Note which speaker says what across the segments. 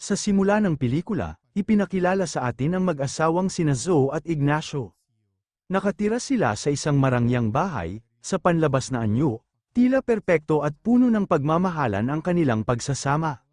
Speaker 1: Sa simula ng pelikula, ipinakilala sa atin ang mag-asawang sina Zoe at Ignacio. Nakatira sila sa isang marangyang bahay, sa panlabas na anyo, tila perpekto at puno ng pagmamahalan ang kanilang pagsasama.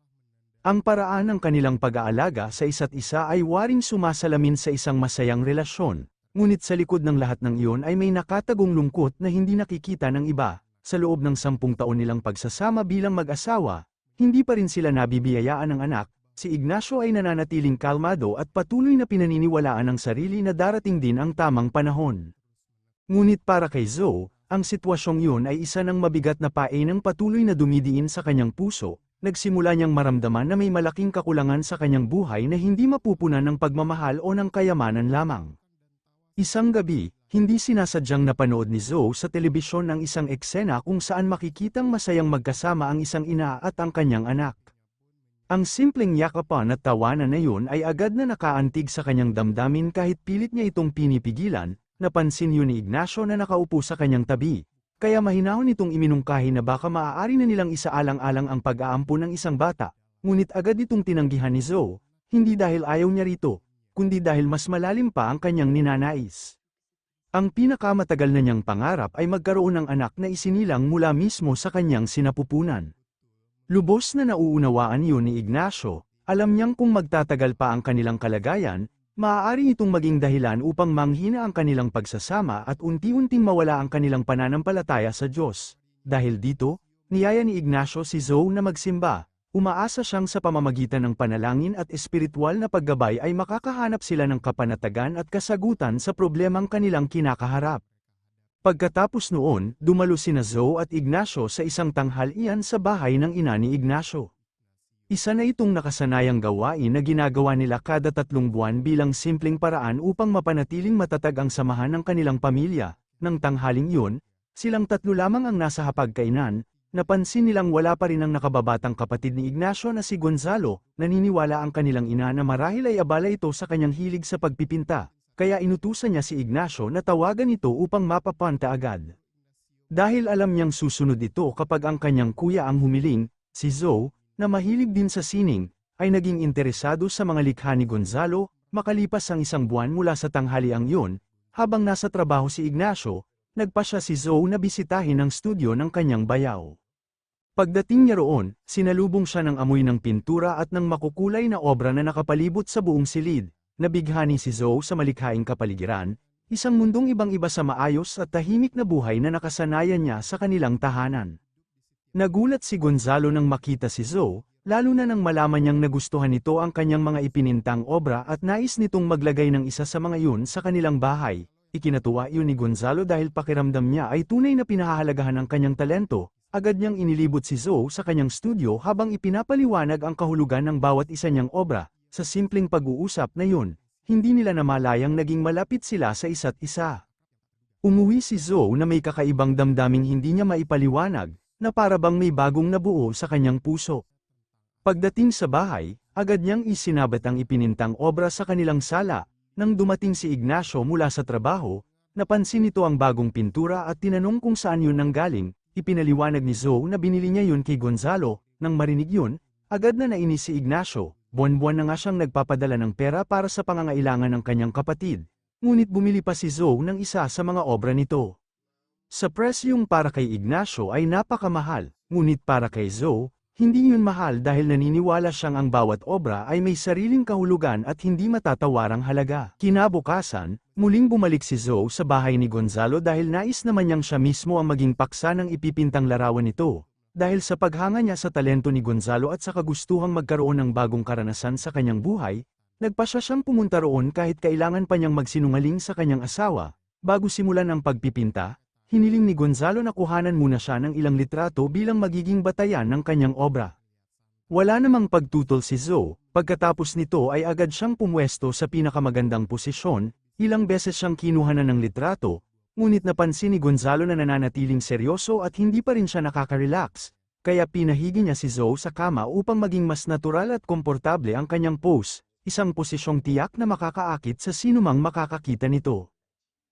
Speaker 1: Ang paraan ng kanilang pag-aalaga sa isa't isa ay waring sumasalamin sa isang masayang relasyon, ngunit sa likod ng lahat ng iyon ay may nakatagong lungkot na hindi nakikita ng iba. Sa loob ng 10 taon nilang pagsasama bilang mag-asawa, hindi pa rin sila nabibiyayaan ng anak. Si Ignacio ay nananatiling kalmado at patuloy na pinaniniwalaan ang sarili na darating din ang tamang panahon. Ngunit para kay Zoe, ang sitwasyong yun ay isa ng mabigat na painang patuloy na dumidiin sa kanyang puso. Nagsimula niyang maramdaman na may malaking kakulangan sa kanyang buhay na hindi mapupunan ng pagmamahal o ng kayamanan lamang. Isang gabi, hindi sinasadyang napanood ni Zoe sa telebisyon ang isang eksena kung saan makikitang masayang magkasama ang isang ina at ang kanyang anak. Ang simpleng yakapan at tawanan na yun ay agad na nakaantig sa kanyang damdamin kahit pilit niya itong pinipigilan. Napansin yun ni Ignacio na nakaupo sa kanyang tabi, kaya mahinahon itong iminungkahi na baka maaari na nilang isaalang-alang ang pag-aampo ng isang bata, ngunit agad itong tinanggihan ni Zoe, hindi dahil ayaw niya rito, kundi dahil mas malalim pa ang kanyang ninanais. Ang pinakamatagal na niyang pangarap ay magkaroon ng anak na isinilang mula mismo sa kanyang sinapupunan. Lubos na nauunawaan yun ni Ignacio, alam niyang kung magtatagal pa ang kanilang kalagayan, maaari itong maging dahilan upang manghina ang kanilang pagsasama at unti-unting mawala ang kanilang pananampalataya sa Diyos. Dahil dito, niyaya ni Ignacio si Zoe na magsimba, umaasa siyang sa pamamagitan ng panalangin at espiritual na paggabay ay makakahanap sila ng kapanatagan at kasagutan sa problemang kanilang kinakaharap. Pagkatapos noon, dumalo sina Zoe at Ignacio sa isang tanghalian sa bahay ng ina ni Ignacio. Isa na itong nakasanayang gawain na ginagawa nila kada 3 buwan bilang simpleng paraan upang mapanatiling matatag ang samahan ng kanilang pamilya. Nang tanghaling yun, silang 3 lamang ang nasa hapagkainan. Napansin nilang wala pa rin ang nakababatang kapatid ni Ignacio na si Gonzalo. Naniniwala ang kanilang ina na marahil ay abala ito sa kanyang hilig sa pagpipinta. Kaya inutusan niya si Ignacio na tawagan ito upang mapapanta agad. Dahil alam niyang susunod ito kapag ang kanyang kuya ang humiling, si Zoe, na mahilig din sa sining, ay naging interesado sa mga likha ni Gonzalo. Makalipas ang 1 buwan mula sa tanghaliang yun, habang nasa trabaho si Ignacio, nagpasya si Zoe na bisitahin ang studio ng kanyang bayaw. Pagdating niya roon, sinalubong siya ng amoy ng pintura at ng makukulay na obra na nakapalibot sa buong silid. Nabighani si Zoe sa malikhaing kapaligiran, isang mundong ibang-iba sa maayos at tahimik na buhay na nakasanayan niya sa kanilang tahanan. Nagulat si Gonzalo nang makita si Zoe, lalo na nang malaman niyang nagustuhan nito ang kanyang mga ipinintang obra at nais nitong maglagay ng isa sa mga yun sa kanilang bahay. Ikinatuwa yun ni Gonzalo dahil pakiramdam niya ay tunay na pinahahalagahan ang kanyang talento. Agad niyang inilibot si Zoe sa kanyang studio habang ipinapaliwanag ang kahulugan ng bawat isa niyang obra. Sa simpleng pag-uusap na yun, hindi nila namalayang naging malapit sila sa isa't isa. Umuwi si Zoe na may kakaibang damdaming hindi niya maipaliwanag, na para bang may bagong nabuo sa kanyang puso. Pagdating sa bahay, agad niyang isinabat ang ipinintang obra sa kanilang sala. Nang dumating si Ignacio mula sa trabaho, napansin nito ang bagong pintura at tinanong kung saan yun nanggaling. Ipinaliwanag ni Zoe na binili niya yun kay Gonzalo. Nang marinig yun, agad na nainis si Ignacio. Buwan-buwan na nga siyang nagpapadala ng pera para sa pangangailangan ng kanyang kapatid. Ngunit bumili pa si Zoe ng isa sa mga obra nito. Sa presyong para kay Ignacio ay napakamahal, ngunit para kay Zoe, hindi yun mahal dahil naniniwala siyang ang bawat obra ay may sariling kahulugan at hindi matatawarang halaga. Kinabukasan, muling bumalik si Zoe sa bahay ni Gonzalo dahil nais naman niyang siya mismo ang maging paksa ng ipipintang larawan nito. Dahil sa paghanga niya sa talento ni Gonzalo at sa kagustuhang magkaroon ng bagong karanasan sa kanyang buhay, nagpasya siyang pumunta roon kahit kailangan pa niyang magsinungaling sa kanyang asawa. Bago simulan ang pagpipinta, hiniling ni Gonzalo na kuhanan muna siya ng ilang litrato bilang magiging batayan ng kanyang obra. Wala namang pagtutol si Zoe, pagkatapos nito ay agad siyang pumwesto sa pinakamagandang posisyon. Ilang beses siyang kinuhanan ng litrato, ngunit napansin ni Gonzalo na nananatiling seryoso at hindi pa rin siya nakaka-relax, kaya pinahigi niya si Zoe sa kama upang maging mas natural at komportable ang kanyang pose, isang posisyong tiyak na makakaakit sa sinumang makakakita nito.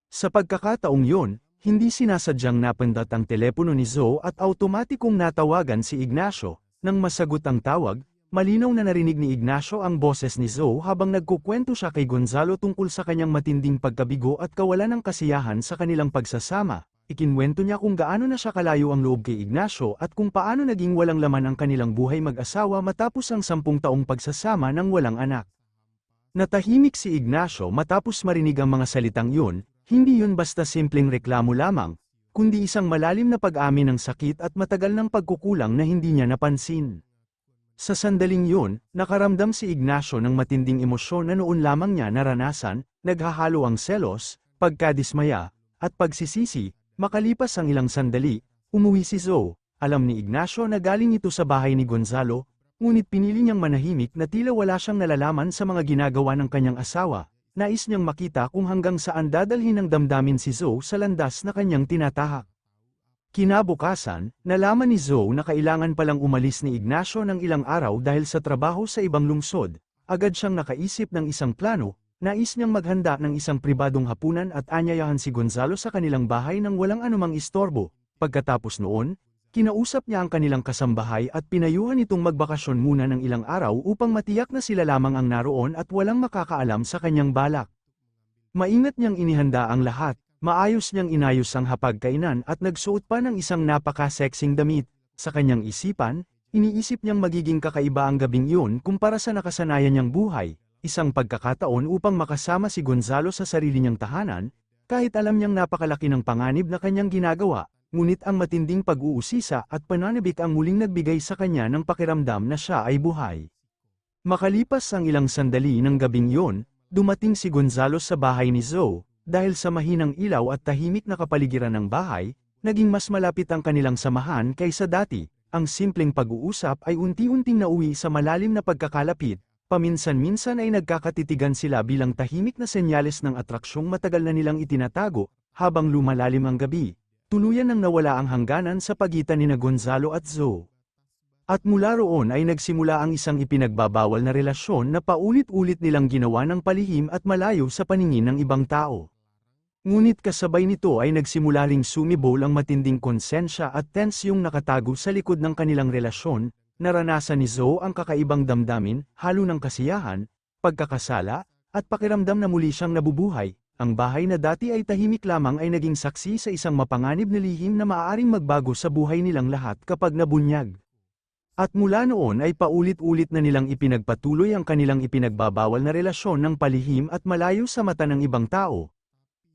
Speaker 1: Sa pagkakataong yun, hindi sinasadyang napindot ang telepono ni Zoe at automatikong natawagan si Ignacio. Nang masagot ang tawag, malinaw na narinig ni Ignacio ang boses ni Zoe habang nagkukwento siya kay Gonzalo tungkol sa kanyang matinding pagkabigo at kawalan ng kasiyahan sa kanilang pagsasama. Ikinwento niya kung gaano na siya kalayo ang loob kay Ignacio at kung paano naging walang laman ang kanilang buhay mag-asawa matapos ang 10 taong pagsasama ng walang anak. Natahimik si Ignacio matapos marinig ang mga salitang yun, hindi yun basta simpleng reklamo lamang, kundi isang malalim na pag-amin ng sakit at matagal ng pagkukulang na hindi niya napansin. Sa sandaling yun, nakaramdam si Ignacio ng matinding emosyon na noon lamang niya naranasan, naghahalo ang selos, pagkadismaya, at pagsisisi. Makalipas ang ilang sandali, umuwi si Zoe. Alam ni Ignacio na galing ito sa bahay ni Gonzalo, ngunit pinili niyang manahimik na tila wala siyang nalalaman sa mga ginagawa ng kanyang asawa. Nais niyang makita kung hanggang saan dadalhin ng damdamin si Zoe sa landas na kanyang tinatahak. Kinabukasan, nalaman ni Zoe na kailangan palang umalis ni Ignacio ng ilang araw dahil sa trabaho sa ibang lungsod. Agad siyang nakaisip ng isang plano. Nais niyang maghanda ng isang pribadong hapunan at anyayahan si Gonzalo sa kanilang bahay nang walang anumang istorbo. Pagkatapos noon, kinausap niya ang kanilang kasambahay at pinayuhan itong magbakasyon muna ng ilang araw upang matiyak na sila lamang ang naroon at walang makakaalam sa kanyang balak. Maingat niyang inihanda ang lahat, maayos niyang inayos ang hapagkainan at nagsuot pa ng isang napaka-sexing damit. Sa kanyang isipan, iniisip niyang magiging kakaiba ang gabing yun kumpara sa nakasanayan niyang buhay. Isang pagkakataon upang makasama si Gonzalo sa sarili niyang tahanan, kahit alam niyang napakalaki ng panganib na kanyang ginagawa, ngunit ang matinding pag-uusisa at pananabik ang muling nagbigay sa kanya ng pakiramdam na siya ay buhay. Makalipas ang ilang sandali ng gabing yon, dumating si Gonzalo sa bahay ni Zoe. Dahil sa mahinang ilaw at tahimik na kapaligiran ng bahay, naging mas malapit ang kanilang samahan kaysa dati. Ang simpleng pag-uusap ay unti-unting nauwi sa malalim na pagkakalapit. Paminsan-minsan ay nagkakatitigan sila bilang tahimik na senyales ng atraksyong matagal na nilang itinatago. Habang lumalalim ang gabi, tuluyan nang nawala ang hangganan sa pagitan ni Gonzalo at Zoe. At mula roon ay nagsimula ang isang ipinagbabawal na relasyon na paulit-ulit nilang ginawa ng palihim at malayo sa paningin ng ibang tao. Ngunit kasabay nito ay nagsimula ring sumibol ang matinding konsensya at tensyong nakatago sa likod ng kanilang relasyon. Naranasan ni Zoe ang kakaibang damdamin, halo ng kasiyahan, pagkakasala, at pakiramdam na muli siyang nabubuhay. Ang bahay na dati ay tahimik lamang ay naging saksi sa isang mapanganib na lihim na maaaring magbago sa buhay nilang lahat kapag nabunyag. At mula noon ay paulit-ulit na nilang ipinagpatuloy ang kanilang ipinagbabawal na relasyon ng palihim at malayo sa mata ng ibang tao.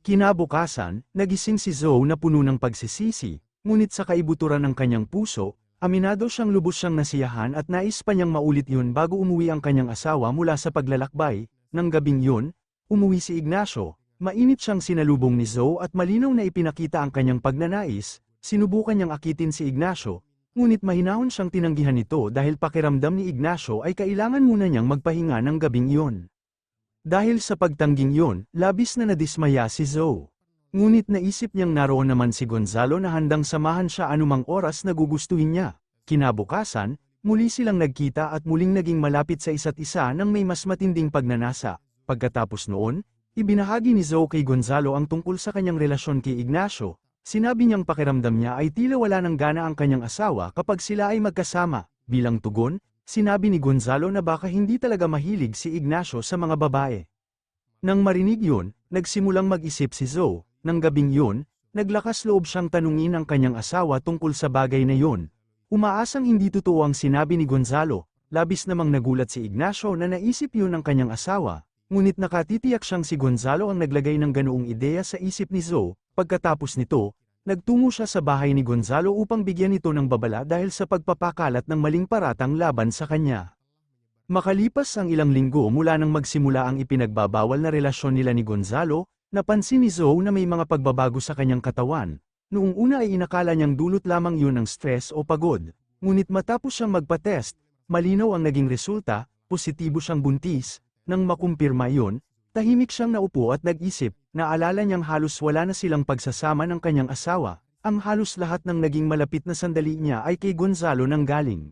Speaker 1: Kinabukasan, nagising si Zoe na puno ng pagsisisi, ngunit sa kaibuturan ng kanyang puso, aminado siyang lubos siyang nasiyahan at nais pa niyang maulit yun bago umuwi ang kanyang asawa mula sa paglalakbay. Nang gabing yun, umuwi si Ignacio. Mainit siyang sinalubong ni Zoe at malinaw na ipinakita ang kanyang pagnanais. Sinubukan niyang akitin si Ignacio, ngunit mahinahon siyang tinanggihan nito dahil pakiramdam ni Ignacio ay kailangan muna niyang magpahinga ng gabing yun. Dahil sa pagtangging yun, labis na nadismaya si Zoe. Ngunit naisip niyang naroon naman si Gonzalo na handang samahan siya anumang oras na gugustuhin niya. Kinabukasan, muli silang nagkita at muling naging malapit sa isa't isa nang may mas matinding pagnanasa. Pagkatapos noon, ibinahagi ni Zoe kay Gonzalo ang tungkol sa kanyang relasyon kay Ignacio. Sinabi niyang pakiramdam niya ay tila wala ng gana ang kanyang asawa kapag sila ay magkasama. Bilang tugon, sinabi ni Gonzalo na baka hindi talaga mahilig si Ignacio sa mga babae. Nang marinig yun, nagsimulang mag-isip si Zoe. Nang gabing yun, naglakas loob siyang tanungin ang kanyang asawa tungkol sa bagay na yun. Umaasang hindi totoo ang sinabi ni Gonzalo, labis namang nagulat si Ignacio na naisip yun ng kanyang asawa, ngunit nakatitiyak siyang si Gonzalo ang naglagay ng ganoong ideya sa isip ni Zoe. Pagkatapos nito, nagtungo siya sa bahay ni Gonzalo upang bigyan ito ng babala dahil sa pagpapakalat ng maling paratang laban sa kanya. Makalipas ang ilang linggo mula nang magsimula ang ipinagbabawal na relasyon nila ni Gonzalo, napansin ni Zoe na may mga pagbabago sa kanyang katawan. Noong una ay inakala niyang dulot lamang yun ng stress o pagod. Ngunit matapos siyang magpa-test, malinaw ang naging resulta, positibo siyang buntis. Nang makumpirma yun, tahimik siyang naupo at nag-isip, naalala niyang halos wala na silang pagsasama ng kanyang asawa. Ang halos lahat ng naging malapit na sandali niya ay kay Gonzalo nang galing.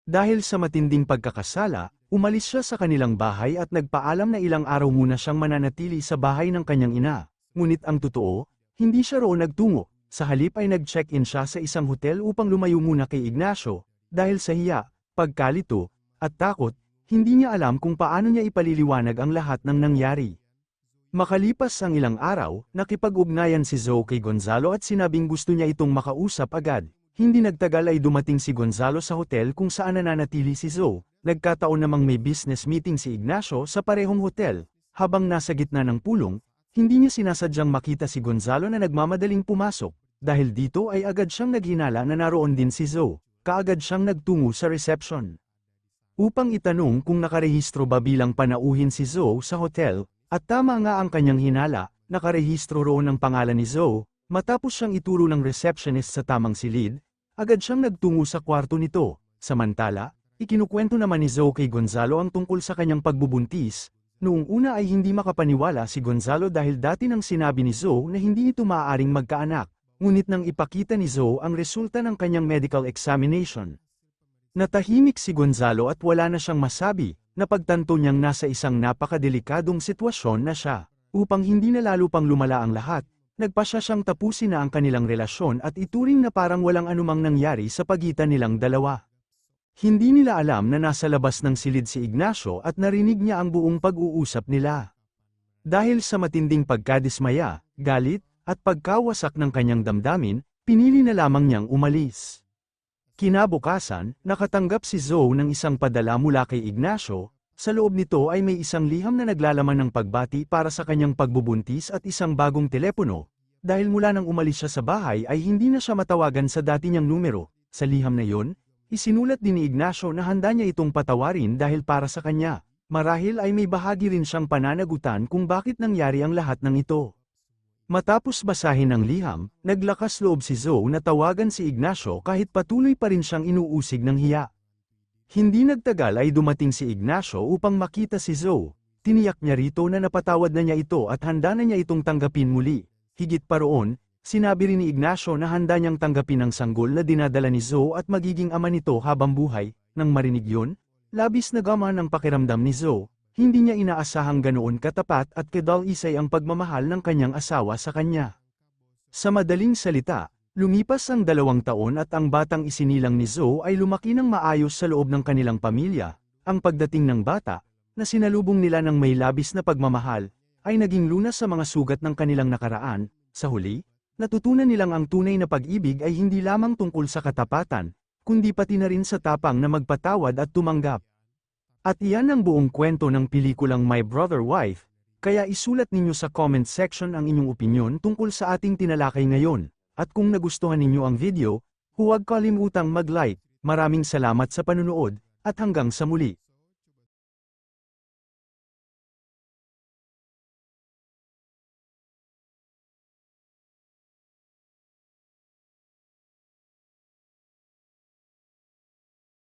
Speaker 1: Dahil sa matinding pagkakasala, umalis siya sa kanilang bahay at nagpaalam na ilang araw muna siyang mananatili sa bahay ng kanyang ina. Ngunit ang totoo, hindi siya roon nagtungo. Sa halip ay nag-check-in siya sa isang hotel upang lumayo muna kay Ignacio. Dahil sa hiya, pagkalito, at takot, hindi niya alam kung paano niya ipaliliwanag ang lahat ng nangyari. Makalipas ang ilang araw, nakipag-ugnayan si Zoe kay Gonzalo at sinabing gusto niya itong makausap agad. Hindi nagtagal ay dumating si Gonzalo sa hotel kung saan nananatili si Zoe. Nagkataon namang may business meeting si Ignacio sa parehong hotel. Habang nasa gitna ng pulong, hindi niya sinasadyang makita si Gonzalo na nagmamadaling pumasok. Dahil dito ay agad siyang naghinala na naroon din si Zoe. Kaagad siyang nagtungo sa reception upang itanong kung nakarehistro ba bilang panauhin si Zoe sa hotel, at tama nga ang kanyang hinala, nakarehistro roon ang pangalan ni Zoe. Matapos siyang ituro ng receptionist sa tamang silid, agad siyang nagtungo sa kwarto nito. Samantala, ikinukwento naman ni Zoe kay Gonzalo ang tungkol sa kanyang pagbubuntis. Noong una ay hindi makapaniwala si Gonzalo dahil dati nang sinabi ni Zoe na hindi ito maaaring magkaanak, ngunit nang ipakita ni Zoe ang resulta ng kanyang medical examination, natahimik si Gonzalo at wala na siyang masabi, napagtanto niyang nasa isang napakadelikadong sitwasyon na siya. Upang hindi na lalo pang lumala ang lahat, nagpasya siyang tapusin na ang kanilang relasyon at ituring na parang walang anumang nangyari sa pagitan nilang dalawa. Hindi nila alam na nasa labas ng silid si Ignacio at narinig niya ang buong pag-uusap nila. Dahil sa matinding pagkadismaya, galit, at pagkawasak ng kanyang damdamin, pinili na lamang niyang umalis. Kinabukasan, nakatanggap si Zoe ng isang padala mula kay Ignacio. Sa loob nito ay may isang liham na naglalaman ng pagbati para sa kanyang pagbubuntis at isang bagong telepono. Dahil mula nang umalis siya sa bahay ay hindi na siya matawagan sa dati niyang numero. Sa liham na yon, isinulat din ni Ignacio na handa niya itong patawarin dahil para sa kanya. Marahil ay may bahagi rin siyang pananagutan kung bakit nangyari ang lahat ng ito. Matapos basahin ang liham, naglakas loob si Zoe na tawagan si Ignacio kahit patuloy pa rin siyang inuusig ng hiya. Hindi nagtagal ay dumating si Ignacio upang makita si Zoe. Tiniyak niya rito na napatawad na niya ito at handa na niya itong tanggapin muli. Higit pa roon, sinabi rin ni Ignacio na handa niyang tanggapin ang sanggol na dinadala ni Zoe at magiging ama nito habang buhay. Nang marinig yun, labis na gama ng pakiramdam ni Zoe. Hindi niya inaasahang ganoon katapat at kadal-isay ang pagmamahal ng kanyang asawa sa kanya. Sa madaling salita, lumipas ang 2 taon at ang batang isinilang ni Zoe ay lumaki ng maayos sa loob ng kanilang pamilya. Ang pagdating ng bata, na sinalubong nila ng may labis na pagmamahal, ay naging lunas sa mga sugat ng kanilang nakaraan. Sa huli, natutunan nilang ang tunay na pag-ibig ay hindi lamang tungkol sa katapatan, kundi pati na rin sa tapang na magpatawad at tumanggap. At iyan ang buong kwento ng pelikulang My Brother Wife, kaya isulat ninyo sa comment section ang inyong opinyon tungkol sa ating tinalakay ngayon. At kung nagustuhan ninyo ang video, huwag kalimutang mag-like. Maraming salamat sa panunood, at hanggang sa muli.